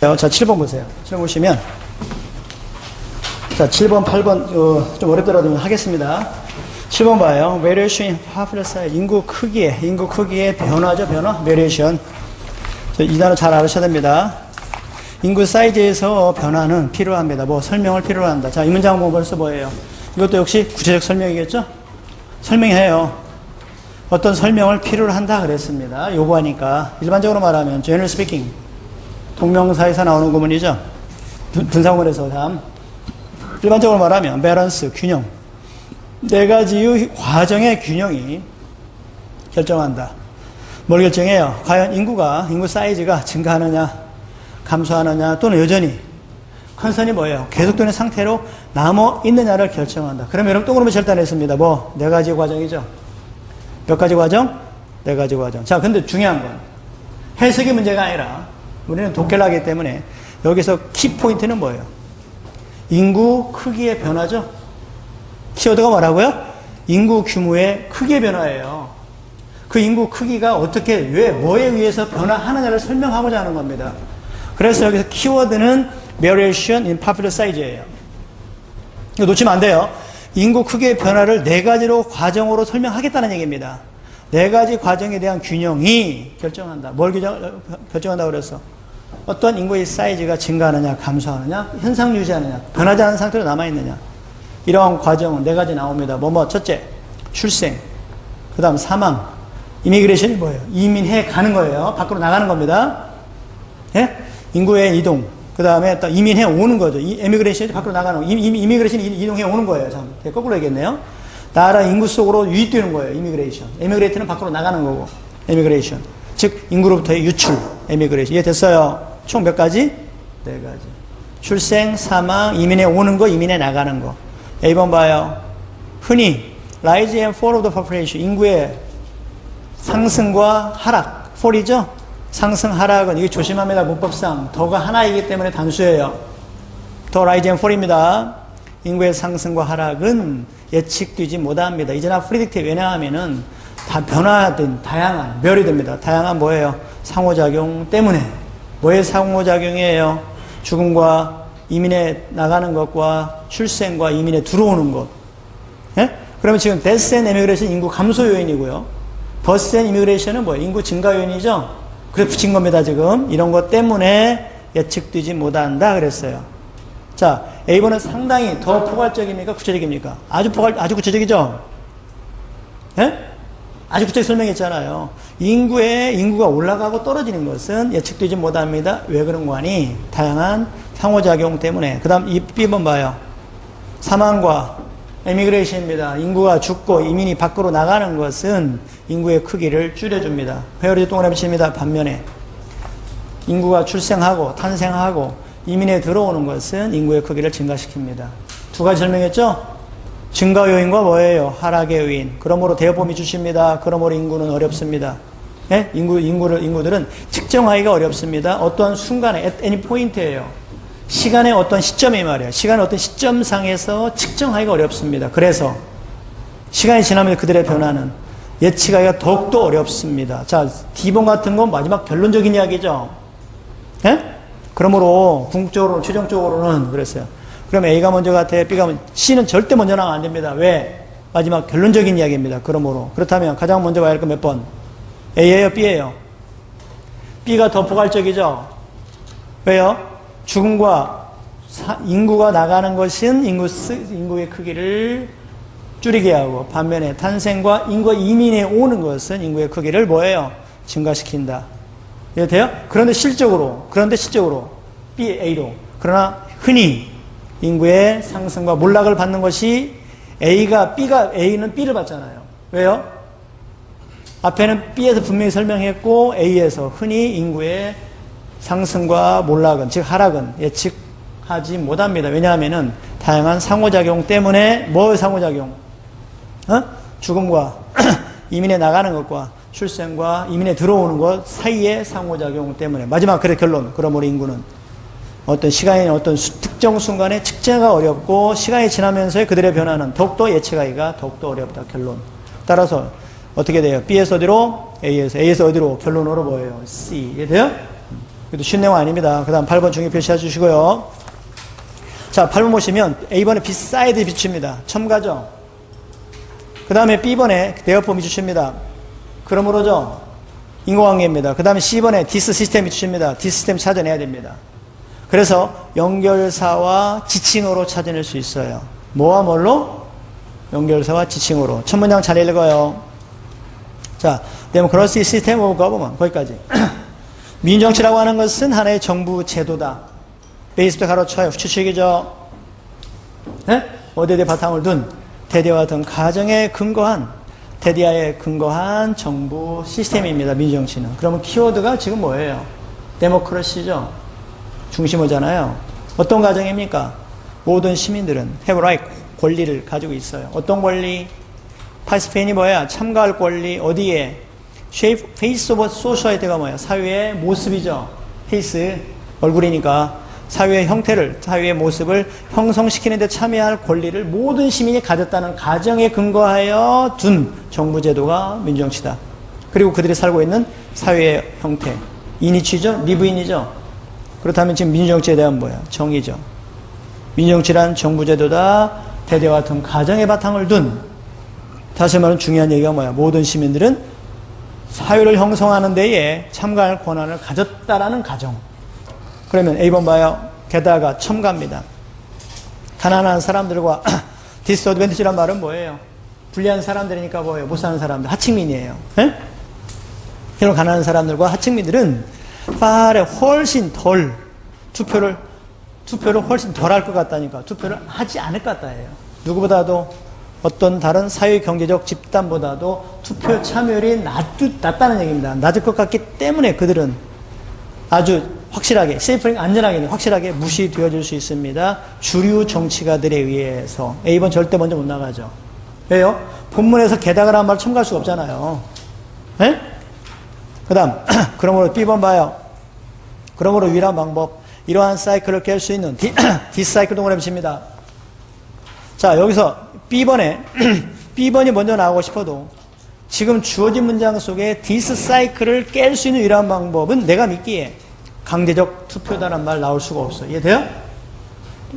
자, 7번 보세요. 7번 보시면, 자, 7번, 8번, 좀 어렵더라도 하겠습니다. 7번 봐요. Variation in population. 인구 크기의 변화죠, 변화. Variation. 이 단어 잘 알으셔야 됩니다. 인구 사이즈에서 변화는 필요합니다. 뭐, 설명을 필요로 한다. 자, 이 문장 보면 벌써 뭐예요? 이것도 역시 구체적 설명이겠죠? 설명해요. 어떤 설명을 필요로 한다 그랬습니다. 요구하니까. 일반적으로 말하면, general speaking. 동명사에서 나오는 구문이죠. 분사구문에서 다음. 일반적으로 말하면 밸런스, 균형. 네 가지의 과정의 균형이 결정한다. 뭘 결정해요? 과연 인구 사이즈가 증가하느냐, 감소하느냐, 또는 여전히 컨선이 뭐예요? 계속되는 상태로 남아 있느냐를 결정한다. 그럼 여러분 동그라미 절단했습니다. 뭐, 네 가지 과정이죠. 몇 가지 과정? 네 가지 과정. 자, 근데 중요한 건 해석의 문제가 아니라 우리는 독해를 하기 때문에 여기서 키포인트는 뭐예요? 인구 크기의 변화죠? 키워드가 뭐라고요? 인구 규모의 크기의 변화예요. 그 인구 크기가 어떻게, 왜, 뭐에 의해서 변화하느냐를 설명하고자 하는 겁니다. 그래서 여기서 키워드는 variation in popular size예요. 이거 놓치면 안 돼요. 인구 크기의 변화를 네 가지로 과정으로 설명하겠다는 얘기입니다. 네 가지 과정에 대한 균형이 결정한다. 뭘 결정한다고 그랬어? 어떤 인구의 사이즈가 증가하느냐, 감소하느냐, 현상 유지하느냐, 변하지 않은 상태로 남아있느냐. 이러한 과정은 네 가지 나옵니다. 첫째, 출생. 그 다음 사망. 이미그레이션이 뭐예요? 이민해 가는 거예요. 밖으로 나가는 겁니다. 예? 인구의 이동. 그 다음에 또 이민해 오는 거죠. 에미그레이션이 밖으로 나가는 거. 이미그레이션이 이동해 오는 거예요. 참, 거꾸로 얘기했네요. 나라 인구 속으로 유입되는 거예요. 이미그레이션. 에미그레이트는 밖으로 나가는 거고. 에미그레이션. 즉, 인구로부터의 유출. 에미그레이션. 이해됐어요? 총 몇 가지? 네 가지. 출생, 사망, 이민해 오는 거, 이민해 나가는 거. A번 봐요. 흔히 rise and fall of the population. 인구의 상승과 하락. fall이죠? 상승, 하락은 이게 조심합니다. 문법상. 더가 하나이기 때문에 단수예요. 더 rise and fall입니다. 인구의 상승과 하락은 예측되지 못합니다. 이제나 프리딕트. 왜냐하면은 다 변화된 다양한 멸이 됩니다. 다양한 뭐예요? 상호작용 때문에. 뭐의 상호작용이에요? 죽음과 이민에 나가는 것과 출생과 이민에 들어오는 것. 예? 그러면 지금 death and immigration 인구 감소 요인이고요. birth and immigration은 뭐예요? 인구 증가 요인이죠? 그래 붙인 겁니다, 지금. 이런 것 때문에 예측되지 못한다 그랬어요. 자, A번은 상당히 더 포괄적입니까? 구체적입니까? 아주 구체적이죠? 예? 아주 구체적 설명했잖아요. 인구가 올라가고 떨어지는 것은 예측되지 못합니다. 왜 그런 거 하니? 다양한 상호작용 때문에. 그 다음 B번 봐요. 사망과 에미그레이션입니다. 인구가 죽고 이민이 밖으로 나가는 것은 인구의 크기를 줄여줍니다. 회오리 동그라미 칩니다. 반면에 인구가 출생하고 탄생하고 이민에 들어오는 것은 인구의 크기를 증가시킵니다. 두 가지 설명했죠? 증가 요인과 뭐예요? 하락의 요인. 그러므로 대여범위 주십니다. 그러므로 인구는 어렵습니다. 예? 인구들은 측정하기가 어렵습니다. 어떠한 순간에 at any point예요. 시간의 어떤 시점이 말이에요. 시간의 어떤 시점상에서 측정하기가 어렵습니다. 그래서 시간이 지나면 그들의 변화는 예측하기가 더욱더 어렵습니다. 자, D번 같은 건 마지막 결론적인 이야기죠. 예? 그러므로 궁극적으로 최종적으로는 그랬어요. 그럼 A가 먼저 같아요? B가 먼저. C는 절대 먼저 나가면 안 됩니다. 왜? 마지막 결론적인 이야기입니다. 그러므로. 그렇다면 가장 먼저 봐야 할 건 몇 번? A예요? B예요? B가 더 포괄적이죠? 왜요? 죽음과 인구가 나가는 것은 인구의 크기를 줄이게 하고 반면에 탄생과 인구가 이민해 오는 것은 인구의 크기를 뭐예요? 증가시킨다. 이해돼요? 그런데 실적으로 B, A로 그러나 흔히 인구의 상승과 몰락을 받는 것이 A는 B를 받잖아요. 왜요? 앞에는 B에서 분명히 설명했고 A에서 흔히 인구의 상승과 몰락은, 즉 하락은 예측하지 못합니다. 왜냐하면은 다양한 상호작용 때문에 뭐 상호작용? 죽음과 이민에 나가는 것과 출생과 이민에 들어오는 것 사이의 상호작용 때문에. 마지막 그래 결론. 그러므로 인구는 어떤 시간의 어떤 특정 순간에 측정하기가 어렵고 시간이 지나면서의 그들의 변화는 더욱더 예측하기가 더욱더 어렵다. 결론. 따라서 어떻게 돼요? B에서 어디로? A에서 어디로? 결론으로 뭐예요? C. 이해돼요? 그래도 쉬운 내용 아닙니다. 그 다음 8번 중요 표시해 주시고요. 자, 8번 보시면 A번에 beside 비춥니다. 첨가죠. 그 다음에 B번에 therefore 비추십니다. 그러므로죠. 인과관계입니다. 그 다음에 C번에 this 시스템 비추십니다. this 시스템 찾아내야 됩니다. 그래서 연결사와 지칭어로 찾아낼 수 있어요. 뭐와 뭘로? 연결사와 지칭어로. 첫 문장 잘 읽어요. 자, Democracy System of Government. 거기까지. 민정치라고 하는 것은 하나의 정부 제도다. 베이스부터 가로쳐요. 추측이죠. 네? 어디에 바탕을 둔 대대와 등 가정에 근거한 대대하에 근거한 정부 시스템입니다. 민정치는. 그러면 키워드가 지금 뭐예요? 데모크라시죠. 중심어잖아요. 어떤 가정입니까? 모든 시민들은 have right, 권리를 가지고 있어요. 어떤 권리? 파티스페인이 뭐야? 참가할 권리. 어디에? face of society가 뭐야? 사회의 모습이죠. face, 얼굴이니까 사회의 형태를, 사회의 모습을 형성시키는 데 참여할 권리를 모든 시민이 가졌다는 가정에 근거하여 둔 정부제도가 민정치다. 그리고 그들이 살고 있는 사회의 형태. 이니치죠? 리브인이죠? 그렇다면 지금 민정치에 대한 뭐야? 정의죠. 민정치란 정부제도다. 대대와 같은 가정의 바탕을 둔, 다시 말하면 중요한 얘기가 뭐야? 모든 시민들은 사회를 형성하는 데에 참가할 권한을 가졌다라는 가정. 그러면 A번 봐요. 게다가 첨가입니다. 가난한 사람들과 디스어드밴티지란 말은 뭐예요? 불리한 사람들이니까 뭐예요? 못 사는 사람들, 하층민이에요. 예? 이런 가난한 사람들과 하층민들은 훨씬 덜 투표를 훨씬 덜 할 것 같다니까. 투표를 하지 않을 것 같다예요. 누구보다도 어떤 다른 사회 경제적 집단보다도 투표 참여율이 낮다는 얘기입니다. 낮을 것 같기 때문에 그들은 아주 확실하게, 세이프링 안전하게, 확실하게 무시되어질 수 있습니다. 주류 정치가들에 의해서. A번 절대 먼저 못 나가죠. 왜요? 본문에서 게다가라는 말 첨가할 수가 없잖아요. 네? 그 다음, 그러므로 B번 봐요. 그러므로 유일한 방법, 이러한 사이클을 깰 수 있는 디사이클 동그라미 칩니다. 자, 여기서 B번이 먼저 나오고 싶어도 지금 주어진 문장 속에 디스 사이클을 깰 수 있는 유일한 방법은 내가 믿기에 강제적 투표다란 말 나올 수가 없어요. 이해돼요?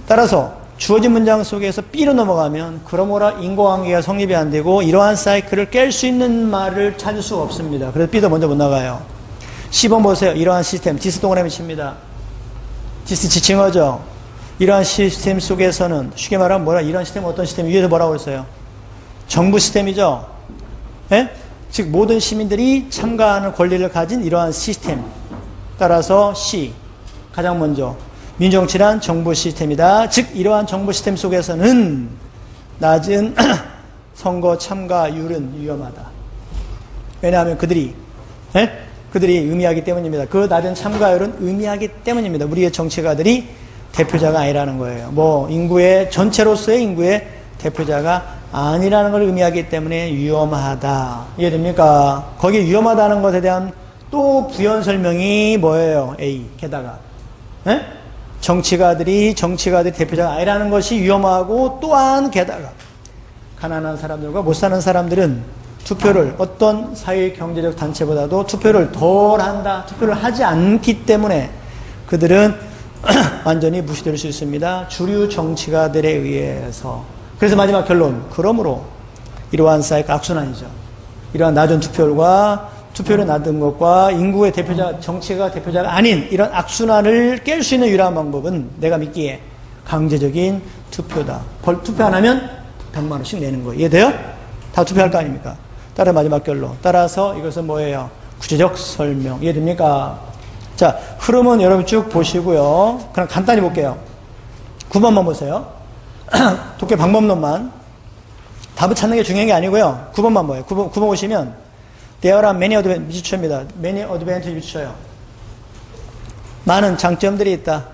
따라서 주어진 문장 속에서 B로 넘어가면 그러므로 인과관계가 성립이 안 되고 이러한 사이클을 깰 수 있는 말을 찾을 수가 없습니다. 그래서 B도 먼저 못 나가요. 10번 보세요. 이러한 시스템, 디스 동그라미 칩니다. 디스 지칭어죠. 이러한 시스템 속에서는 쉽게 말하면 뭐라? 이러한 시스템은 어떤 시스템? 위에서 뭐라고 했어요? 정부 시스템이죠. 예? 즉 모든 시민들이 참가하는 권리를 가진 이러한 시스템. 따라서 C, 가장 먼저 민정치란 정부 시스템이다. 즉 이러한 정부 시스템 속에서는 낮은 선거 참가율은 위험하다. 왜냐하면 그들이 의미하기 때문입니다. 그 낮은 참가율은 의미하기 때문입니다. 우리의 정치가들이 대표자가 아니라는 거예요. 뭐 인구의 전체로서의 인구의 대표자가 아니라는 걸 의미하기 때문에 위험하다. 이해됩니까? 거기 위험하다는 것에 대한 또 부연 설명이 뭐예요? A. 게다가 정치가들이 대표자가 아니라는 것이 위험하고, 또한 게다가 가난한 사람들과 못 사는 사람들은 투표를 어떤 사회 경제적 단체보다도 투표를 덜 한다. 투표를 하지 않기 때문에 그들은 완전히 무시될 수 있습니다. 주류 정치가들에 의해서. 그래서 마지막 결론. 그러므로 이러한 사이클 악순환이죠. 이러한 낮은 투표율과 투표율이 낮은 것과 인구의 대표자, 정치가 대표자가 아닌 이런 악순환을 깰 수 있는 유일한 방법은 내가 믿기에 강제적인 투표다. 투표 안 하면 100만 원씩 내는 거예요. 이해돼요? 다 투표할 거 아닙니까? 따라 마지막 결론. 따라서 이것은 뭐예요? 구체적 설명. 이해됩니까? 자, 흐름은 여러분 쭉 보시고요. 그냥 간단히 볼게요. 9번만 보세요. 독해 방법론만. 답을 찾는 게 중요한 게 아니고요. 9번만 봐요. 9번 보시면 There are many advantages 비추입니다. many advantages 비추어요. 많은 장점들이 있다.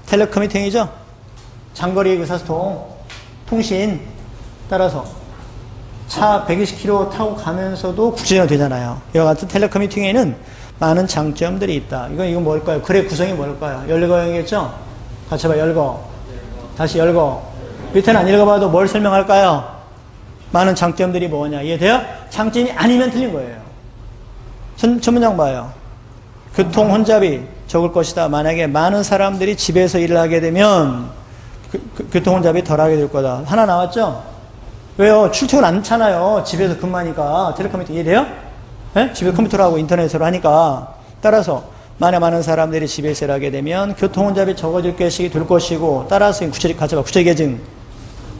텔레커뮤팅이죠. 장거리 의사소통, 통신. 따라서 차 120km 타고 가면서도 국제전화 되잖아요. 이와 같은 텔레커뮤팅에는 많은 장점들이 있다. 이건 뭘까요? 글의 구성이 뭘까요? 열거형이겠죠? 같이 봐, 열거. 다시 열거. 밑에는 안 읽어봐도 뭘 설명할까요? 많은 장점들이 뭐냐? 이해돼요? 장점이 아니면 틀린 거예요. 첫 문장 봐요. 교통 혼잡이 적을 것이다. 만약에 많은 사람들이 집에서 일을 하게 되면 교통혼잡이 덜 하게 될 거다. 하나 나왔죠? 왜요? 출퇴근 안 차나요? 집에서 근무하니까. 텔레컴퓨터 이해돼요? 네? 집에 컴퓨터로 하고 인터넷으로 하니까. 따라서 만약 많은 사람들이 집에서 일하게 되면 교통혼잡이 적어질 것이 될 것이고, 따라서 구체계증.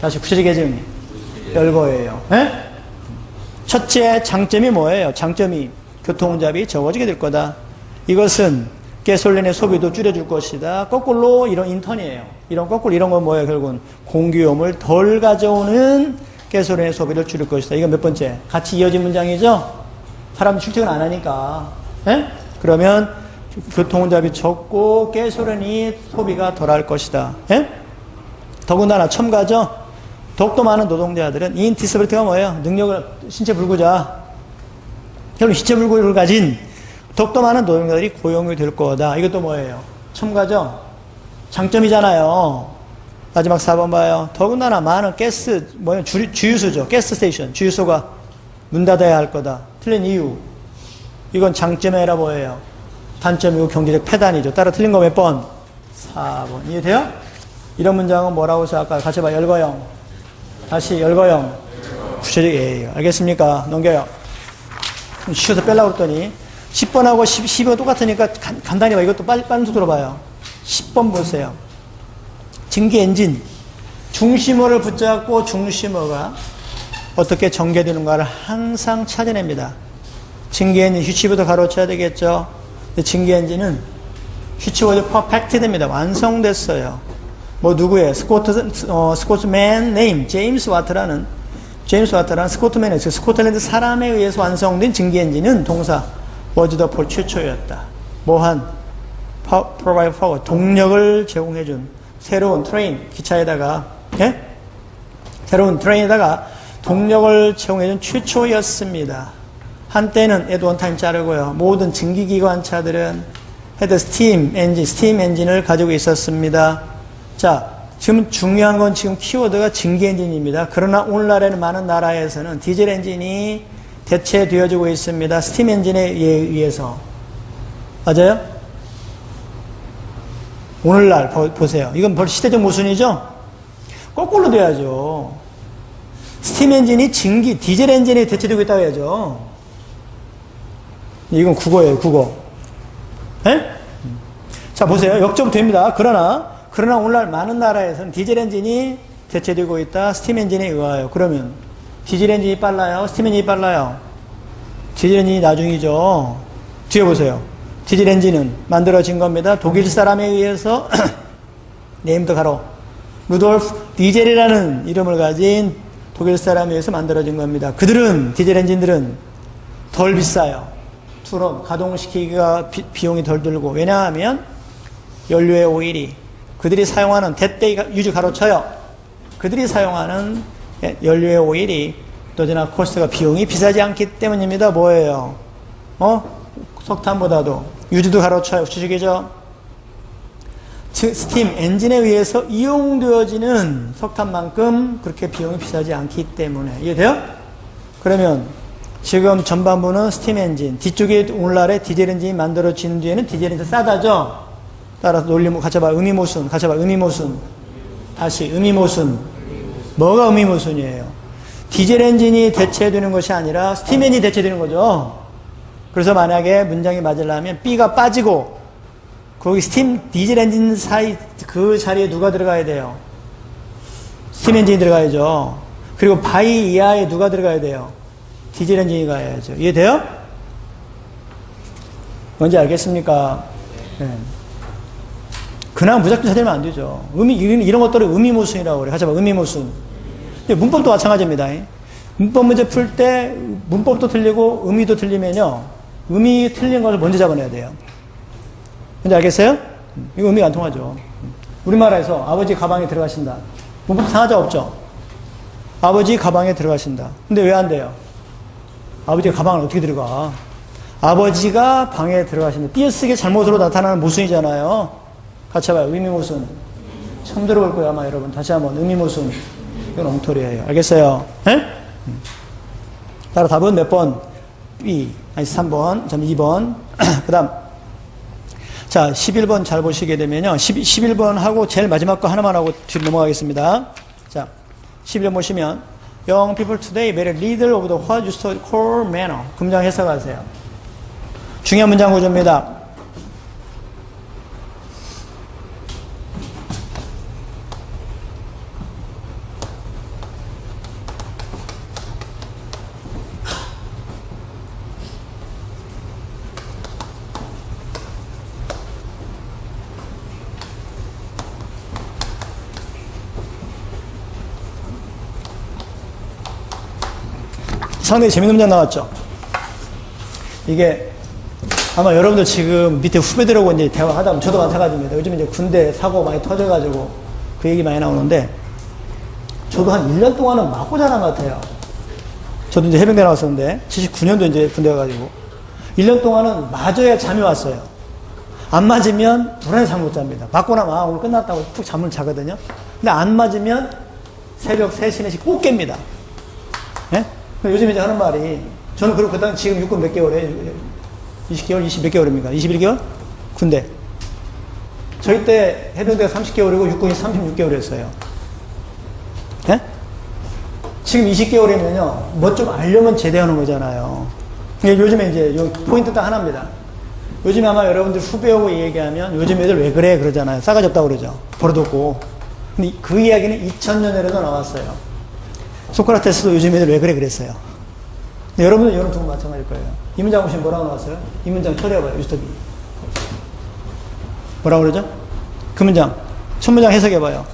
다시 구체계증. 열거예요. 네? 첫째 장점이 뭐예요? 장점이 교통혼잡이 적어지게 될 거다. 이것은 가솔린의 소비도 줄여줄 것이다. 거꾸로 이런 인턴이에요. 이런 건 뭐예요? 결국은 공기오염을 덜 가져오는 가솔린의 소비를 줄일 것이다. 이건 몇 번째? 같이 이어진 문장이죠? 사람이 출퇴근 안 하니까. 예? 그러면 교통혼잡이 적고 가솔린이 소비가 덜 할 것이다. 예? 더군다나 첨가죠? 더욱더 많은 노동자들은 인디스abili티가 뭐예요? 능력을, 신체 불구자. 결국 신체 불구를 가진 더욱더 많은 노동자들이 고용이 될 거다. 이것도 뭐예요? 첨가죠? 장점이잖아요. 마지막 4번 봐요. 더군다나 많은 주유소죠. 가스 스테이션. 주유소가 문 닫아야 할 거다. 틀린 이유. 이건 장점이라 뭐예요? 단점이고 경제적 폐단이죠. 따라 틀린 거 몇 번? 4번. 이해돼요? 이런 문장은 뭐라고 해서 아까 같이 봐. 열거형. 다시 열거형. 구체적 예예요. 알겠습니까? 넘겨요. 쉬어서 빼려고 했더니 10번하고 12번 똑같으니까 간단히 봐. 이것도 빨리 들어봐요. 10번 보세요. 증기 엔진. 중심어를 붙잡고 중심어가 어떻게 전개되는가를 항상 찾아냅니다. 증기 엔진, 휴치부터 가로쳐야 되겠죠. 증기 엔진은 휴치워드 퍼펙트됩니다. 완성됐어요. 뭐 누구예요? 스코트맨 네임, 제임스 와트라는 스코트맨의 스코틀랜드 사람에 의해서 완성된 증기 엔진은 동사 워즈더폴 최초였다. 뭐한 provide power, 동력을 제공해준 새로운 트레인, 기차에다가, 예? 새로운 트레인에다가 동력을 제공해준 최초였습니다. 한때는 at one time 자르고요. 모든 증기기관차들은 had 스팀 엔진을 가지고 있었습니다. 자, 지금 중요한 건 지금 키워드가 증기 엔진입니다. 그러나 오늘날에는 많은 나라에서는 디젤 엔진이 대체되어지고 있습니다. 스팀 엔진에 의해서. 맞아요? 오늘날 보세요. 이건 벌써 시대적 모순이죠? 거꾸로 돼야죠. 스팀 엔진이 디젤 엔진에 대체되고 있다고 해야죠. 이건 국어예요, 국어. 에? 자, 보세요. 역점 됩니다. 그러나 오늘날 많은 나라에서는 디젤 엔진이 대체되고 있다. 스팀 엔진에 의하여. 그러면 디젤 엔진이 빨라요? 스팀 엔진이 빨라요? 디젤 엔진이 나중이죠. 뒤에 보세요. 디젤 엔진은 만들어진 겁니다. 독일 사람에 의해서 네임드 가로 루돌프 디젤이라는 이름을 가진 독일 사람에 의해서 만들어진 겁니다. 디젤 엔진들은 덜 비싸요. 투론 가동시키기가 비용이 덜 들고. 왜냐하면 연료의 오일이 그들이 사용하는 유지 가로쳐요. 그들이 사용하는 연료의 오일이 너저나 코스트가 비용이 비싸지 않기 때문입니다. 뭐예요? 석탄보다도 유지도 가로쳐요. 주식이죠. 스팀 엔진에 의해서 이용되어지는 석탄만큼 그렇게 비용이 비싸지 않기 때문에. 이해돼요? 그러면 지금 전반부는 스팀 엔진, 뒤쪽에 오늘날에 디젤 엔진이 만들어진 뒤에는 디젤 엔진 싸다죠? 따라서 같이 봐. 의미모순. 다시 의미모순. 뭐가 의미모순이에요? 디젤 엔진이 대체되는 것이 아니라 스팀 엔진이 대체되는 거죠. 그래서 만약에 문장이 맞으려면 B가 빠지고 거기 디젤 엔진 사이 그 자리에 누가 들어가야 돼요? 스팀 엔진이 들어가야죠. 그리고 바이 이하에 누가 들어가야 돼요? 디젤 엔진이 가야죠. 이해돼요? 뭔지 알겠습니까? 네. 그냥 무작정 찾으면 안 되죠. 이런 것들을 의미모순이라고 그래요. 같이 봐. 의미모순. 문법도 마찬가지입니다. 문법 문제 풀 때 문법도 틀리고 의미도 틀리면요. 의미 틀린 것을 먼저 잡아내야 돼요. 뭔지 알겠어요? 이거 의미가 안 통하죠. 우리나라에서 아버지 가방에 들어가신다. 문법 상하자 없죠? 아버지 가방에 들어가신다. 근데 왜 안 돼요? 아버지가 가방을 어떻게 들어가? 아버지가 방에 들어가신다. 띄어쓰기 잘못으로 나타나는 모순이잖아요. 같이 봐요. 의미모순. 처음 들어볼 거예요, 아마 여러분. 다시 한번. 의미모순. 이건 엉터리예요. 알겠어요? 에? 따라 답은 몇 번? B. 아니, 3번. 2번. 그 다음. 자, 11번 잘 보시게 되면요. 11번 하고 제일 마지막 거 하나만 하고 뒤로 넘어가겠습니다. 자, 11번 보시면 Young people today made a leader of the what used to call manner. 문장 해석하세요. 중요한 문장 구조입니다. 상당히 재밌는 문장 나왔죠. 이게 아마 여러분들 지금 밑에 후배들하고 이제 대화하다 보면 저도 마찬가지입니다. 요즘 이제 군대 사고 많이 터져가지고 그 얘기 많이 나오는데 저도 한 1년 동안은 맞고 자란 것 같아요. 저도 이제 해병대 나왔었는데 79년도 이제 군대 가가지고 1년 동안은 맞아야 잠이 왔어요. 안 맞으면 불안해 잠 못 잡니다. 맞고 나면 아, 오늘 끝났다고 푹 잠을 자거든요. 근데 안 맞으면 새벽 3시, 4시 꼭 깹니다. 예? 요즘 이제 하는 말이, 저는 그리고 그 당시 지금 육군 몇 개월에, 20개월, 20 몇 개월입니까? 21개월? 군대. 저희 때 해병대가 30개월이고 육군이 36개월이었어요. 예? 지금 20개월이면요, 뭐 좀 알려면 제대하는 거잖아요. 요즘에 이제, 요 포인트 딱 하나입니다. 요즘 아마 여러분들 후배하고 얘기하면 요즘 애들 왜 그래? 그러잖아요. 싸가지 없다고 그러죠. 버릇없고. 근데 그 이야기는 2000년에도 나왔어요. 소크라테스도 요즘 애들 왜 그래 그랬어요. 여러분들 이런 두 분 마찬가지일 거예요. 이 문장 보시면 뭐라고 나왔어요? 이 문장 처리해봐요. 유스터비. 뭐라고 그러죠? 그 문장. 첫 문장 해석해봐요.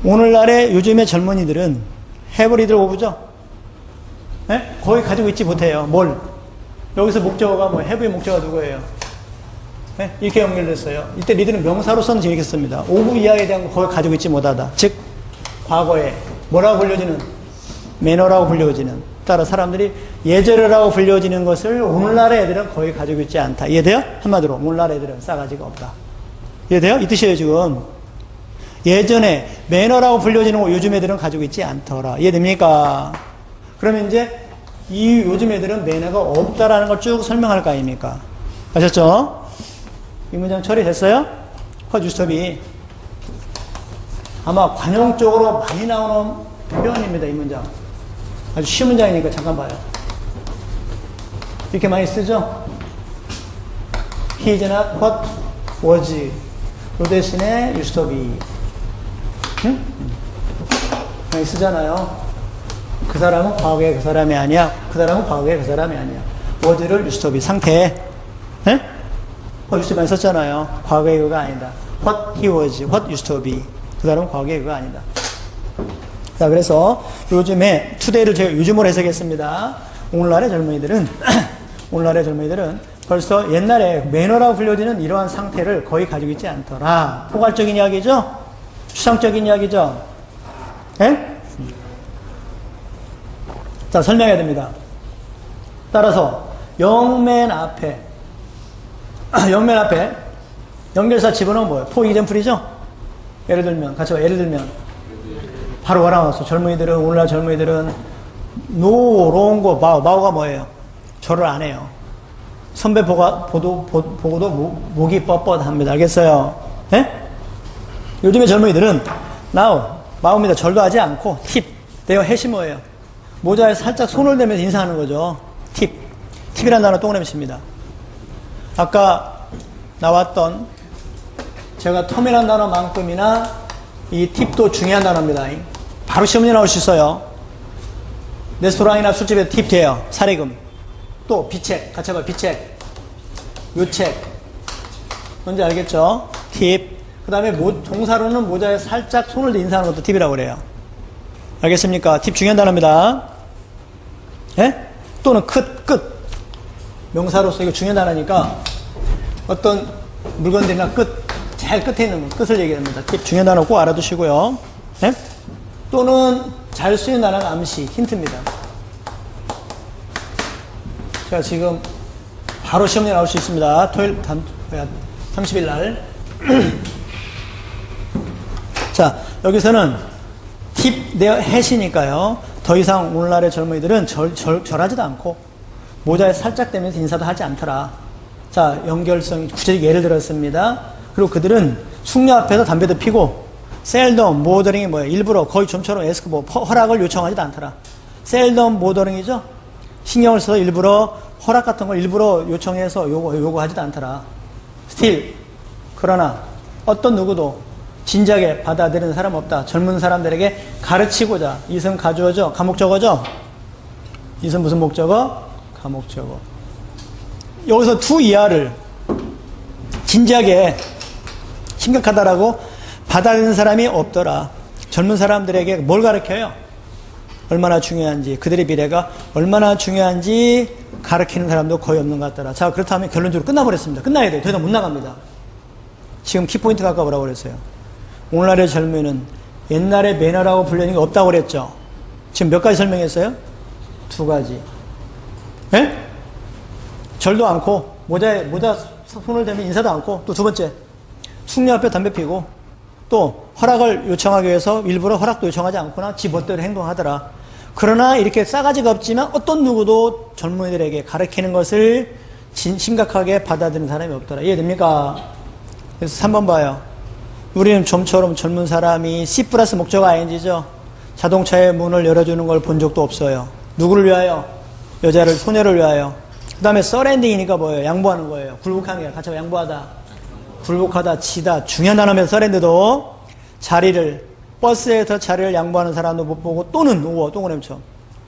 오늘날의 요즘의 젊은이들은 해버리들 오브죠? 네? 거의 가지고 있지 못해요. 뭘? 여기서 목적어가 뭐, 해부의 목적어가 누구예요? 네? 이렇게 연결됐어요. 이때 리들은 명사로서는 이렇게 씁니다. 오브 이하에 대한 거 거의 가지고 있지 못하다. 즉, 과거에 뭐라고 불려지는? 매너라고 불려지는. 따라 사람들이 예절이라고 불려지는 것을 오늘날의 애들은 거의 가지고 있지 않다. 이해돼요? 한마디로 오늘날 애들은 싸가지가 없다. 이해돼요? 이 뜻이에요 지금. 예전에 매너라고 불려지는 거 요즘 애들은 가지고 있지 않더라. 이해됩니까? 그러면 이제 이 요즘 애들은 매너가 없다라는 걸 쭉 설명할 거 아닙니까? 아셨죠? 이 문장 처리됐어요? 허주스톱이 아마 관용적으로 많이 나오는 표현입니다. 이 문장. 아주 쉬운 문장이니까 잠깐 봐요. 이렇게 많이 쓰죠? He is not what was. 요 대신에 used to be. 응? 많이 쓰잖아요. 그 사람은 과거의 그 사람이 아니야. 그 사람은 과거의 그 사람이 아니야. was를 used to be. 상태. 예? used to be 많이 썼잖아요. 과거의 그가 아니다. What he was. What used to be. 그 사람은 과거의 그가 아니다. 자, 그래서 요즘에 투데이를 제가 요즘으로 해석했습니다. 오늘날의 젊은이들은 벌써 옛날에 매너라고 불려지는 이러한 상태를 거의 가지고 있지 않더라. 포괄적인 이야기죠? 추상적인 이야기죠? 예? 자, 설명해야 됩니다. 따라서 영맨 앞에 연결사 집어넣으면 뭐예요? 포 이젠플이죠? 예를 들면 같이 봐. 예를 들면 바로 와라왔어. 젊은이들은, 오늘날 젊은이들은, 노롱고, 마오가 뭐예요? 절을 안 해요. 선배 보고도 목이 뻣뻣합니다. 알겠어요? 예? 요즘의 젊은이들은, 마오입니다. 절도 하지 않고, 내가 해시 뭐예요? 모자에 살짝 손을 대면서 인사하는 거죠. 팁이라는 단어 동그라미 칩니다. 아까 나왔던, 제가 텀이라는 단어만큼이나, 이 팁도 중요한 단어입니다. 바로 시험에 나올 수 있어요. 레스토랑이나 술집에 팁 돼요. 사례금. 또 비책. 같이 해봐. 비책. 요책. 뭔지 알겠죠? 팁. 그 다음에 동사로는 모자에 살짝 손을 대 인사하는 것도 팁이라고 그래요. 알겠습니까? 팁 중요한 단어입니다. 예? 또는 끝. 명사로서 이거 중요한 단어니까 어떤 물건들이나 제일 끝에 있는 끝을 얘기합니다. 팁 중요한 단어 꼭 알아두시고요. 네? 또는 잘 쓰이는 단어가 암시, 힌트입니다. 제가 지금 바로 시험에 나올 수 있습니다. 토요일 30일 날. 자, 여기서는 팁 내어 해시니까요. 더 이상 오늘날의 젊은이들은 절하지도 않고 모자에 살짝 대면서 인사도 하지 않더라. 자, 연결성, 구체적 예를 들었습니다. 그리고 그들은 숙녀 앞에서 담배도 피고, 셀덤, 모더링이 뭐예요? 일부러 거의 좀처럼 에스크보, 허락을 요청하지도 않더라. 셀덤, 모더링이죠? 신경을 써서 일부러 허락 같은 걸 일부러 요청해서 요구하지도 않더라. 스틸. 그러나 어떤 누구도 진작에 받아들이는 사람 없다. 젊은 사람들에게 가르치고자. 이승 가주어죠? 가목적어죠? 이승 무슨 목적어? 가목적어. 여기서 두 이하를 진지하게 심각하다라고 받아들이는 사람이 없더라. 젊은 사람들에게 뭘 가르쳐요? 얼마나 중요한지, 그들의 미래가 얼마나 중요한지 가르치는 사람도 거의 없는 것 같더라. 자, 그렇다면 결론적으로 끝나버렸습니다. 끝나야 돼요. 더 이상 못 나갑니다. 지금 키포인트가 아까 뭐라고 그랬어요? 오늘날의 젊은이는 옛날에 매너라고 불리는 게 없다고 그랬죠. 지금 몇 가지 설명했어요? 두 가지. 예? 절도 않고, 모자 손을 대면 인사도 않고, 또 두 번째, 숙녀 앞에 담배 피고, 또 허락을 요청하기 위해서 일부러 허락도 요청하지 않거나 지 멋대로 행동하더라. 그러나 이렇게 싸가지가 없지만 어떤 누구도 젊은이들에게 가르치는 것을 심각하게 받아들이는 사람이 없더라. 이해됩니까? 그래서 3번 봐요. 우리는 좀처럼 젊은 사람이 C 플러스 목적 ING죠. 자동차의 문을 열어주는 걸 본 적도 없어요. 누구를 위하여? 여자를, 소녀를 위하여. 그 다음에 서렌딩이니까 뭐예요? 양보하는 거예요. 굴복하는 게 같이 양보하다. 굴복하다, 치다. 중요한 단어면 서렌드도 자리를, 버스에서 자리를 양보하는 사람도 못 보고 또는, 똥그램처럼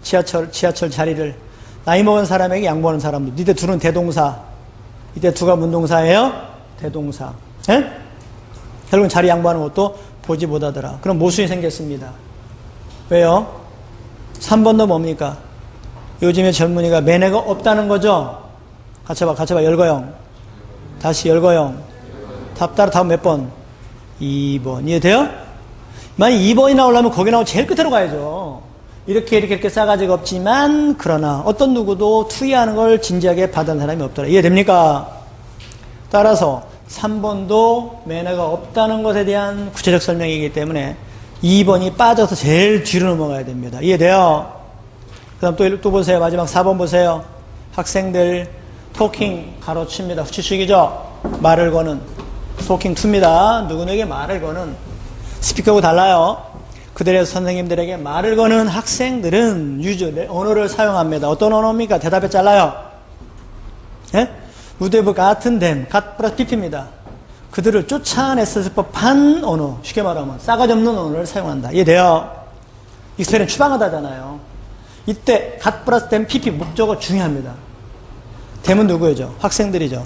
지하철 자리를 나이 먹은 사람에게 양보하는 사람도. 이때 둘은 대동사. 이때 두가 문동사예요? 대동사. 예? 결국은 자리 양보하는 것도 보지 못하더라. 그럼 모순이 생겼습니다. 왜요? 3번도 뭡니까? 요즘의 젊은이가 매너가 없다는 거죠? 같이 봐. 열거형. 다시 열거형. 답 따라 다음 몇 번? 2번. 이해돼요? 만약 2번이 나오려면 거기 나오고 제일 끝으로 가야죠. 이렇게 싸가지가 없지만, 그러나 어떤 누구도 투의하는 걸 진지하게 받은 사람이 없더라. 이해됩니까? 따라서 3번도 매너가 없다는 것에 대한 구체적 설명이기 때문에 2번이 빠져서 제일 뒤로 넘어가야 됩니다. 이해돼요? 그 다음 또 보세요. 마지막 4번 보세요. 학생들 토킹 가로칩니다. 후치식이죠? 말을 거는 토킹 2입니다. 누구에게 말을 거는 스피커하고 달라요. 그들의 선생님들에게 말을 거는 학생들은 언어를 사용합니다. 어떤 언어입니까? 대답에 잘라요. 예? 우대부 같은 댐, 갓 플러스 PP입니다. 그들을 쫓아냈을 법한 언어, 쉽게 말하면 싸가지 없는 언어를 사용한다. 이해돼요? 익스페리는 추방하다잖아요. 이때 갓 플러스 댐 PP 목적어 중요합니다. 댐은 누구죠? 학생들이죠.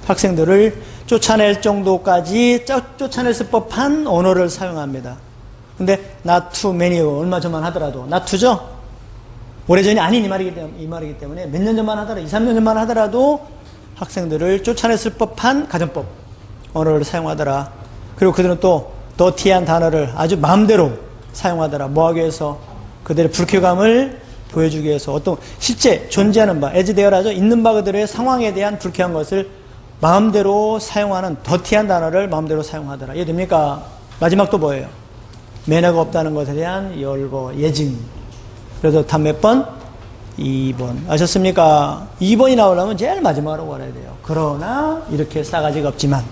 학생들을 쫓아낼 정도까지 쫓아냈을 법한 언어를 사용합니다. 근데 not too many, 얼마 전만 하더라도 not to죠? 오래전이 아닌 이 말이기 때문에 몇 년 전만 하더라도 2, 3년 전만 하더라도 학생들을 쫓아냈을 법한 가정법 언어를 사용하더라. 그리고 그들은 또 더티한 단어를 아주 마음대로 사용하더라. 뭐하기 위해서? 그들의 불쾌감을 보여주기 위해서 어떤 실제 존재하는 바, as they are 하죠. 있는 바 그들의 상황에 대한 불쾌한 것을 마음대로 사용하는 더티한 단어를 마음대로 사용하더라. 이해됩니까? 마지막 또 뭐예요? 매너가 없다는 것에 대한 열거, 예증. 그래서 답 몇 번? 2번. 아셨습니까? 2번이 나오려면 제일 마지막으로 걸어야 돼요. 그러나 이렇게 싸가지가 없지만.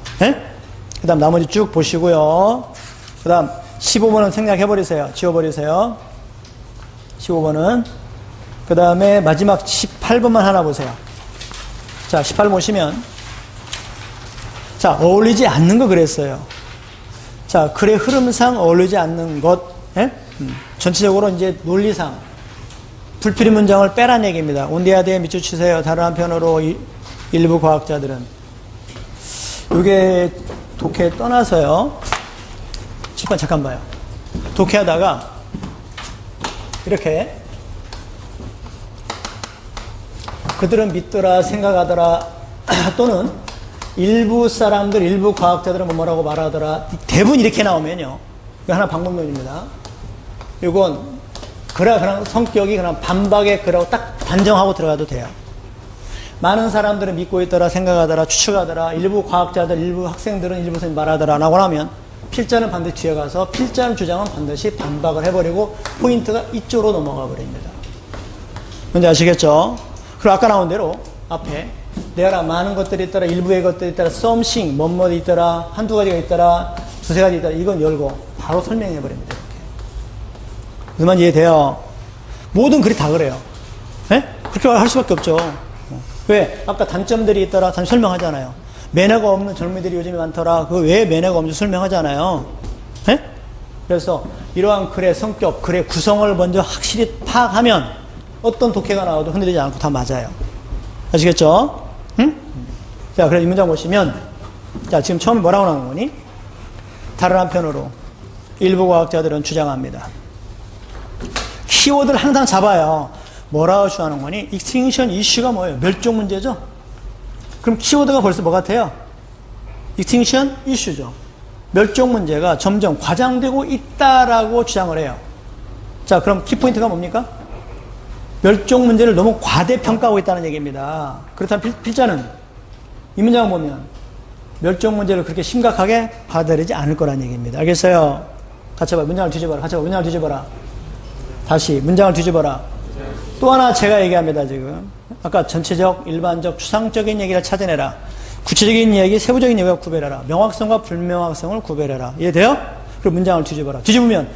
그 다음 나머지 쭉 보시고요. 그 다음 15번은 생략해버리세요. 지워버리세요. 15번은. 그 다음에 마지막 18번만 하나 보세요. 자, 18번 보시면 자, 어울리지 않는 거 그랬어요. 자, 글의 흐름상 어울리지 않는 것. 전체적으로 이제 논리상 불필요 문장을 빼란 얘기입니다. 온디아드에 밑줄 치세요. 다른 한편으로 일부 과학자들은 이게 독해 떠나서요. 10번 잠깐 봐요. 독해하다가 이렇게 그들은 믿더라 생각하더라 또는 일부 사람들 일부 과학자들은 뭐라고 말하더라 대부분 이렇게 나오면요. 이거 하나 방법론입니다. 이건 그냥 성격이 그냥 반박의 그라고 딱 단정하고 들어가도 돼요. 많은 사람들은 믿고 있더라, 생각하더라, 추측하더라, 일부 과학자들, 일부 학생들은 일부 선생님 말하더라 라고 하면 필자는 반드시 뒤에 가서 필자는 주장은 반드시 반박을 해버리고 포인트가 이쪽으로 넘어가 버립니다. 뭔지 아시겠죠? 그리고 아까 나온 대로 앞에 대하라 많은 것들이 있더라, 일부의 것들이 있더라, something, 뭐뭐이 있더라, 한두 가지가 있더라, 두세 가지 있더라, 이건 열고 바로 설명해 버립니다. 이렇게. 무슨 말인지 이해돼요? 모든 글이 다 그래요. 예? 그렇게 할 수밖에 없죠. 왜? 아까 단점들이 있더라, 단 설명하잖아요. 매너가 없는 젊은이들이 요즘에 많더라, 그 왜 매너가 없는지 설명하잖아요. 예? 그래서 이러한 글의 성격, 글의 구성을 먼저 확실히 파악하면 어떤 독해가 나와도 흔들리지 않고 다 맞아요. 아시겠죠? 응? 자, 그래서 이 문장 보시면, 자, 지금 처음에 뭐라고 나오는 거니? 다른 한편으로 일부 과학자들은 주장합니다. 키워드를 항상 잡아요. 뭐라고 주장하는 거니? 익스팅션 이슈가 뭐예요? 멸종 문제죠? 그럼 키워드가 벌써 뭐 같아요? 익스팅션 이슈죠. 멸종 문제가 점점 과장되고 있다라고 주장을 해요. 자, 그럼 키포인트가 뭡니까? 멸종 문제를 너무 과대평가하고 있다는 얘기입니다. 그렇다면 필자는 이 문장을 보면 멸종 문제를 그렇게 심각하게 받아들이지 않을 거란 얘기입니다. 알겠어요? 같이 봐. 문장을 뒤집어라. 같이 봐. 문장을 뒤집어라. 다시 문장을 뒤집어라. 또 하나 제가 얘기합니다. 지금 아까 전체적, 일반적, 추상적인 얘기를 찾아내라. 구체적인 이야기, 세부적인 얘기와 구별해라. 명확성과 불명확성을 구별해라. 이해돼요? 그리고 문장을 뒤집어라. 뒤집으면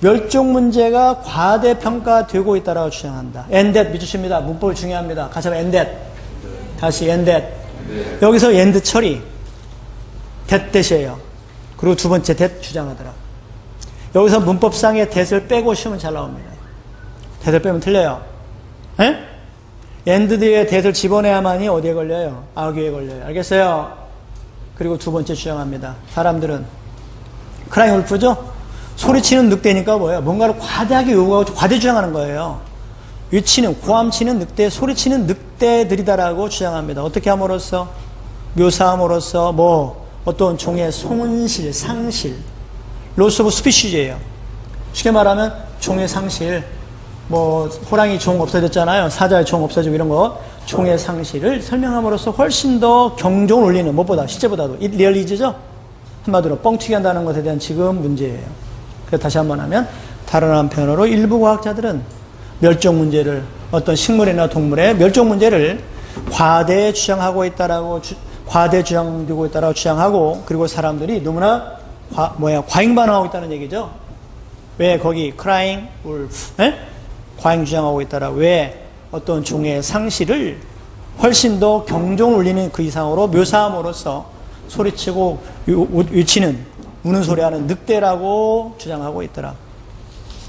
멸종 문제가 과대평가되고 있다고 주장한다. and that 미주십니다. 문법이 중요합니다. 같이 한번 and that. 다시 and that. 여기서 and 처리. that that이에요. 그리고 두 번째 that 주장하더라. 여기서 문법상의 that을 빼고 쉬면 잘 나옵니다. that을 빼면 틀려요. 에? and 뒤에 that을 집어내야만이 어디에 걸려요? argue에 걸려요. 알겠어요? 그리고 두 번째 주장합니다. 사람들은 크라잉 울프죠? 소리치는 늑대니까 뭐예요? 뭔가를 과대하게 요구하고 과대 주장하는 거예요. 위치는, 고함치는 늑대, 소리치는 늑대들이다라고 주장합니다. 어떻게 함으로써? 묘사함으로써 뭐 어떤 종의 손실, 상실, loss of species예요. 쉽게 말하면 종의 상실, 뭐 호랑이 종 없어졌잖아요. 사자의 종 없어지고 이런 거. 종의 상실을 설명함으로써 훨씬 더 경종을 울리는, 무엇보다 실제보다도 리얼리즈죠. 한마디로 뻥튀기 한다는 것에 대한 지금 문제예요. 그래서 다시 한번 하면 다른 한편으로 일부 과학자들은 멸종 문제를, 어떤 식물이나 동물의 멸종 문제를 과대 주장하고 있다라고 과대 주장되고 있다라고 주장하고, 그리고 사람들이 너무나 과잉 반응하고 있다는 얘기죠. 왜 거기 crying wolf, 에? 과잉 주장하고 있다라. 왜 어떤 종의 상실을 훨씬 더 경종을 울리는 그 이상으로 묘사함으로써 소리치고 위치는 우는 소리하는 늑대라고 주장하고 있더라.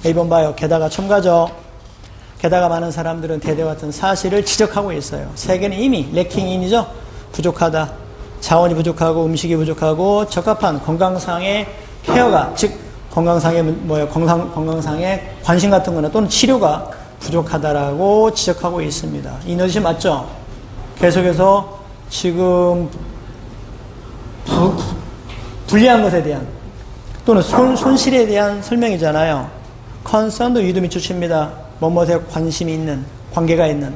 이번 봐요. 게다가 첨가죠. 게다가 많은 사람들은 대대 같은 사실을 지적하고 있어요. 세계는 이미 레킹인이죠. 부족하다. 자원이 부족하고 음식이 부족하고 적합한 건강상의 케어가, 즉 건강상의 건강상의 관심 같은 거나 또는 치료가 부족하다라고 지적하고 있습니다. 이 뜻이 맞죠? 계속해서 지금 불리한 것에 대한 또는 손실에 대한 설명이잖아요. concern도 유도 밑줄칩니다. 뭐뭐에 관심이 있는, 관계가 있는.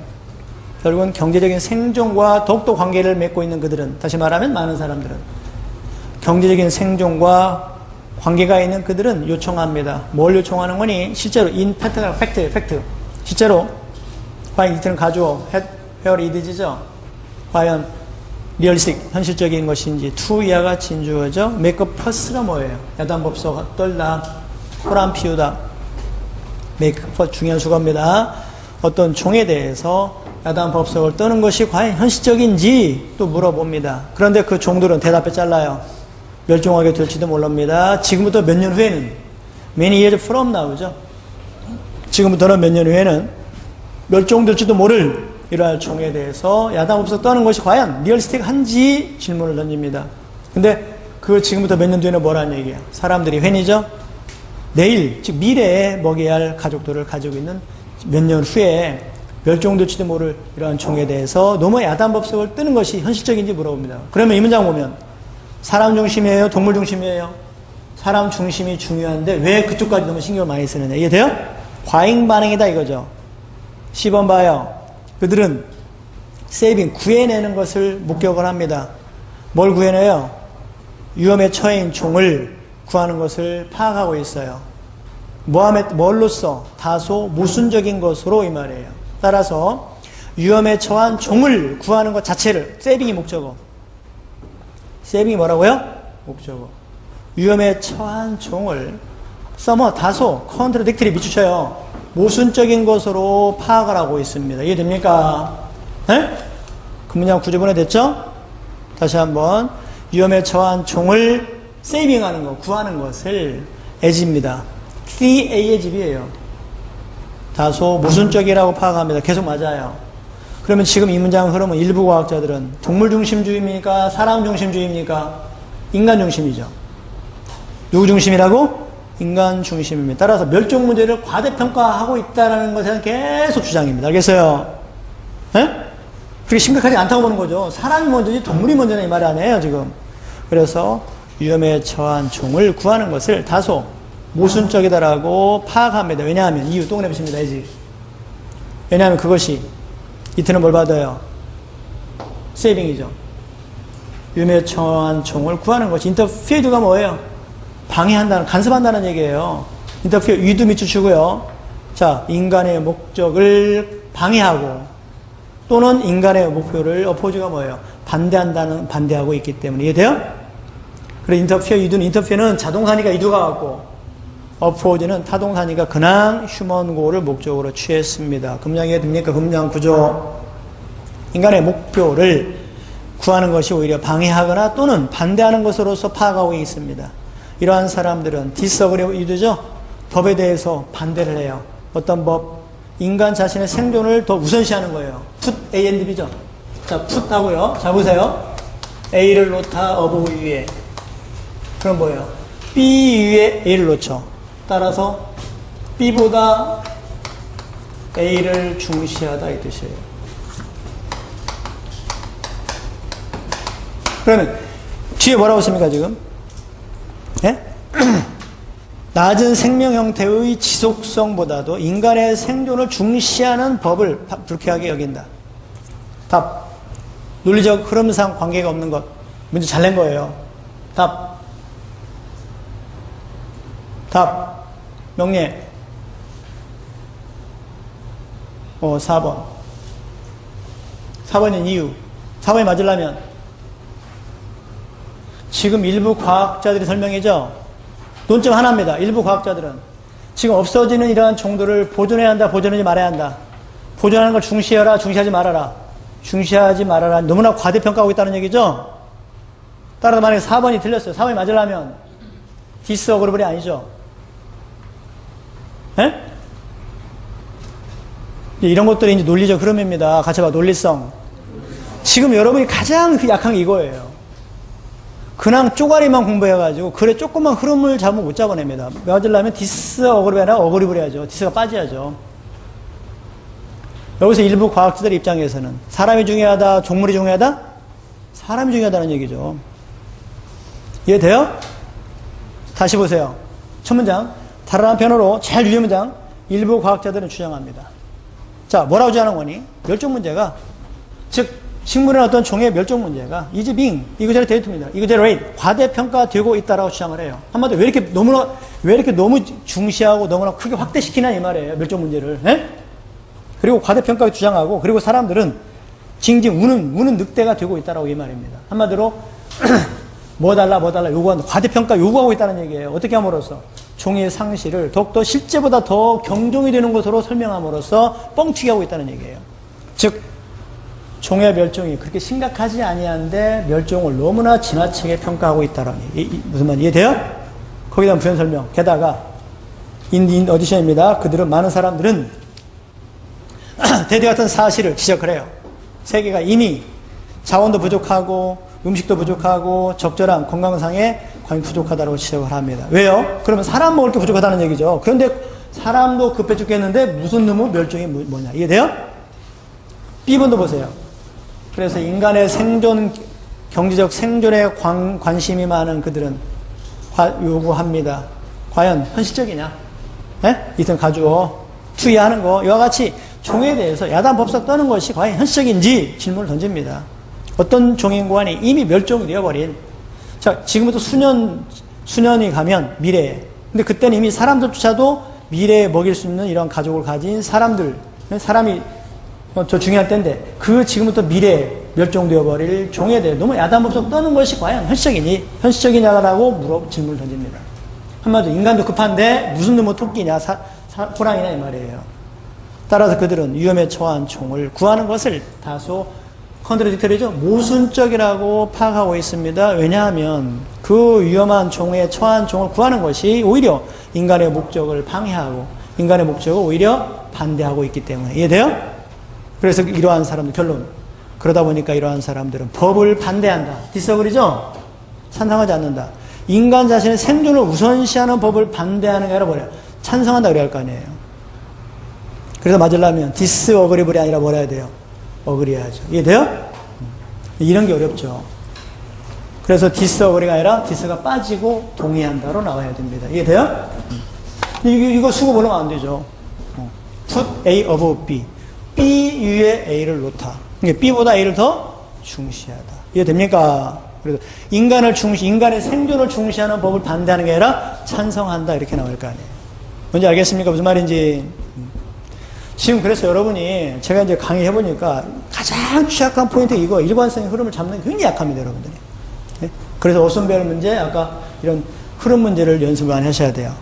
결국은 경제적인 생존과 더욱더 관계를 맺고 있는 그들은, 다시 말하면 많은 사람들은 경제적인 생존과 관계가 있는 그들은 요청합니다. 뭘 요청하는 거니? 실제로 in 팩트. 실제로 과연 이틀은 가져오. where it is죠. 과연 리얼리스틱, 현실적인 것인지. to 이와 같이 인주어죠. make a fuss가 뭐예요? 야단법석, 떨다, 소란 피우다. make a fuss, 중요한 수거입니다. 어떤 종에 대해서 야단법석을 떠는 것이 과연 현실적인지 또 물어봅니다. 그런데 그 종들은 대답에 잘라요. 멸종하게 될지도 모릅니다. 지금부터 몇 년 후에는 many years from now죠. 지금부터는 몇 년 후에는 멸종될지도 모를 이러한 종에 대해서 야단법석 떠는 것이 과연 리얼리스틱한지 질문을 던집니다. 근데 그 지금부터 몇 년 뒤에는 뭐라는 얘기야? 사람들이 횡이죠. 내일, 즉 미래에 먹여야 할 가족들을 가지고 있는 몇 년 후에 멸종될지도 모를 이러한 종에 대해서 너무 야단법석을 뜨는 것이 현실적인지 물어봅니다. 그러면 이 문장 보면 사람 중심이에요? 동물 중심이에요? 사람 중심이 중요한데 왜 그쪽까지 너무 신경을 많이 쓰느냐. 이해돼요? 과잉 반응이다 이거죠. 10번 봐요. 그들은 세이빙, 구해내는 것을 목격을 합니다. 뭘 구해내요? 위험에 처해인 종을 구하는 것을 파악하고 있어요. 뭘로써? 다소 모순적인 것으로 이 말이에요. 따라서 위험에 처한 종을 구하는 것 자체를, 세이빙이 목적어. 세이빙이 뭐라고요? 목적어. 위험에 처한 종을 다소 컨트라딕트리 비추쳐요. 모순적인 것으로 파악을 하고 있습니다. 이해됩니까? 네? 그 문장 구조본에 됐죠? 다시 한번 위험에 처한 종을 세이빙하는 것, 구하는 것을 as입니다. CA의 집이에요. 다소 모순적이라고 파악합니다. 계속 맞아요. 그러면 지금 이 문장 흐름은 일부 과학자들은 동물 중심주의입니까? 사람 중심주의입니까? 인간 중심이죠. 누구 중심이라고? 인간 중심입니다. 따라서 멸종 문제를 과대평가하고 있다는 것에 대한 계속 주장입니다. 알겠어요? 네? 그렇게 심각하지 않다고 보는 거죠. 사람이 먼저지 동물이 먼저는 이 말이 아니에요, 지금. 그래서 위험에 처한 종을 구하는 것을 다소 모순적이다라고 파악합니다. 왜냐하면 이유 또 내보십니다. 왜냐하면 그것이 이트는 뭘 받아요? 세이빙이죠. 위험에 처한 종을 구하는 것이 인터피어가 뭐예요? 방해한다는, 간섭한다는 얘기예요. 인터피어 위도 밑줄치고요. 자, 인간의 목적을 방해하고 또는 인간의 목표를 어포즈가 뭐예요? 반대하고 있기 때문에. 이해돼요? 그래서 인터피어는 자동사니까 이두가 같고 어포즈는 타동사니까 근황 휴먼고를 목적으로 취했습니다. 금량 이해됩니까? 금량 구조. 인간의 목표를 구하는 것이 오히려 방해하거나 또는 반대하는 것으로서 파악하고 있습니다. 이러한 사람들은 디스어그리이드죠. 법에 대해서 반대를 해요. 어떤 법? 인간 자신의 생존을 더 우선시하는 거예요. put A and B죠. 자, put 하고요. 자, 보세요. A를 놓다 above 위에. 그럼 뭐예요? B 위에 A를 놓죠. 따라서 B보다 A를 중시하다 이 뜻이에요. 그러면 뒤에 뭐라고 씁니까 지금? 예? 낮은 생명 형태의 지속성보다도 인간의 생존을 중시하는 법을 불쾌하게 여긴다. 답. 논리적 흐름상 관계가 없는 것. 문제 잘 낸 거예요. 답. 명예. 4번. 4번인 이유. 4번이 맞으려면 지금 일부 과학자들이 설명이죠. 논점 하나입니다. 일부 과학자들은 지금 없어지는 이러한 종들을 보존해야 한다, 보존하지 말아야 한다. 보존하는 걸 중시해라, 중시하지 말아라. 중시하지 말아라. 너무나 과대평가하고 있다는 얘기죠. 따라서 만약에 4번이 틀렸어요. 4번이 맞으려면 디스어그리블이 아니죠. 예? 이런 것들이 이제 논리적 흐름입니다. 같이 봐, 논리성. 지금 여러분이 가장 약한 게 이거예요. 그냥 쪼가리만 공부해가지고, 그래, 조금만 흐름을 잡으면 못 잡아냅니다. 맞으려면 디스어그리블이 아니라 어그리블 해야죠. 디스가 빠져야죠. 여기서 일부 과학자들 입장에서는 사람이 중요하다, 종물이 중요하다? 사람이 중요하다는 얘기죠. 이해돼요? 다시 보세요. 첫 문장. 다른 한편으로 제일 유리한 문장. 일부 과학자들은 주장합니다. 자, 뭐라고 주장하는 거니? 멸종 문제가, 즉 식물의 어떤 종의 멸종 문제가 is being, exaggerated, exaggerate, 과대평가되고 있다라고 주장을 해요. 한마디로 왜 이렇게 너무 중시하고 너무나 크게 확대시키나 이 말이에요. 멸종 문제를. 네? 그리고 과대평가 주장하고, 그리고 사람들은 징징 우는 늑대가 되고 있다라고 이 말입니다. 한마디로 뭐 달라 요구한다. 과대평가 요구하고 있다는 얘기예요. 어떻게 함으로써? 종의 상실을 더욱더 실제보다 더 경종이 되는 것으로 설명함으로써 뻥튀기 하고 있다는 얘기예요. 즉 종의 멸종이 그렇게 심각하지 아니한데 멸종을 너무나 지나치게 평가하고 있다라는 얘기. 무슨 말 이해돼요? 거기에 대한 부연 설명. 게다가 인 어디션입니다. 그들은 많은 사람들은 대대 같은 사실을 지적을 해요. 세계가 이미 자원도 부족하고 음식도 부족하고 적절한 건강상에 과연 부족하다고 지적을 합니다. 왜요? 그러면 사람 먹을 게 부족하다는 얘기죠. 그런데 사람도 급해 죽겠는데 무슨 놈의 멸종이 뭐냐. 이해돼요? B번도 보세요. 그래서 인간의 생존, 경제적 생존에 관심이 많은 그들은 요구합니다. 과연 현실적이냐? 네? 이ትን 가주어 투의하는 거. 이와 같이 종에 대해서 야단 법석 떠는 것이 과연 현실적인지 질문을 던집니다. 어떤 종인구간이 이미 멸종이 되어버린, 자, 지금부터 수년이 가면 미래에, 근데 그때는 이미 사람들조차도 미래에 먹일 수 있는 이런 가족을 가진 사람들, 사람이 저 중요할 때인데 그 지금부터 미래에 멸종되어 버릴 종에 대해 너무 야단법석 떠는 것이 과연 현실적이냐라고 질문을 던집니다. 한마디로 인간도 급한데 무슨 놈의 토끼냐 호랑이냐 이 말이에요. 따라서 그들은 위험에 처한 종을 구하는 것을 다소 컨트라딕터리죠. 모순적이라고 파악하고 있습니다. 왜냐하면 그 위험한 종에 처한 종을 구하는 것이 오히려 인간의 목적을 방해하고 인간의 목적을 오히려 반대하고 있기 때문에. 이해돼요? 그래서 이러한 사람들 결론. 그러다 보니까 이러한 사람들은 법을 반대한다. 디서그리죠? 찬성하지 않는다. 인간 자신의 생존을 우선시하는 법을 반대하는 게 아니라 뭐래요? 찬성한다 그래야 할 거 아니에요. 그래서 맞으려면 디스어그리블이 아니라 뭐라 해야 돼요? 어그리해야죠. 이해돼요? 이런 게 어렵죠. 그래서 디스어그리가 아니라 디스가 빠지고 동의한다로 나와야 됩니다. 이해돼요? 이거 수고 보려면 안 되죠. Put A above B. B 위에 A를 놓다. B보다 A를 더 중시하다. 이해됩니까? 그래서 인간의 생존을 중시하는 법을 반대하는 게 아니라 찬성한다. 이렇게 나올 거 아니에요. 뭔지 알겠습니까? 무슨 말인지. 지금 그래서 여러분이 제가 이제 강의해보니까 가장 취약한 포인트 이거 일관성의 흐름을 잡는 게 굉장히 약합니다, 여러분들이. 그래서 어순 배열 문제, 아까 이런 흐름 문제를 연습을 많이 하셔야 돼요.